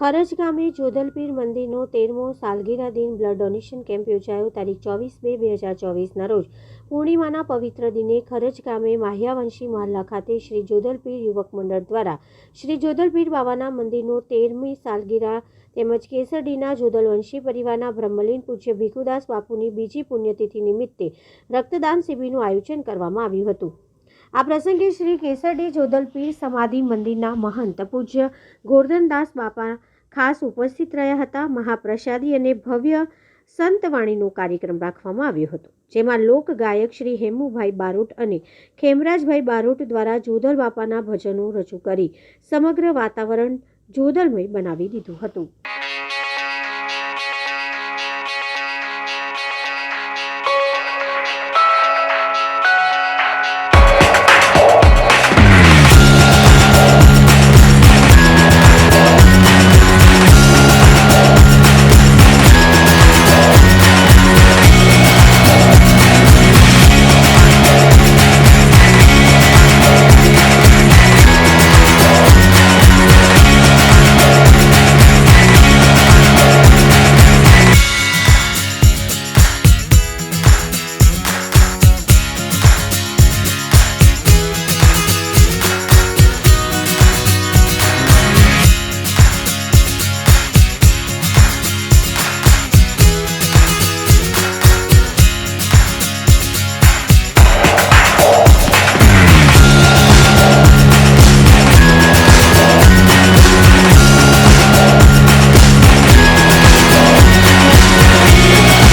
ખરજ ગામે જોધલપીર મંદિરનો 13મો સાલગીરા દિન બ્લડ ડોનેશન કેમ્પ યોજાયો. તારીખ 24/2/2024ના રોજ પૂર્ણિમાના પવિત્ર દિને ખરજ ગામે માહ્યાવંશી મહલ્લા ખાતે શ્રી જોધલપીર યુવક મંડળ દ્વારા શ્રી જોધલપીર બાવાના મંદિરનો 13મી સાલગીરા તેમજ કેસરડીના જોધલવંશી પરિવારના બ્રહ્મલીન પૂજ્ય ભીખુદાસ બાપુની બીજી પુણ્યતિથિ નિમિત્તે રક્તદાન શિબિરનું આયોજન કરવામાં આવ્યું હતું. આ પ્રસંગે શ્રી કેસરડી જોધલપીર સમાધિ મંદિરના મહંત પૂજ્ય ગોરધનદાસ બાપા ખાસ ઉપસ્થિત રહ્યા હતા. મહાપ્રસાદી અને ભવ્ય સંતવાણીનો કાર્યક્રમ રાખવામાં આવ્યો હતો, જેમાં લોક ગાયક શ્રી હેમુભાઈ બારોટ અને ખેમરાજભાઈ બારોટ દ્વારા જોધલ બાપાના ભજનો રજૂ કરી સમગ્ર વાતાવરણ જોધલમય બનાવી દીધું હતું.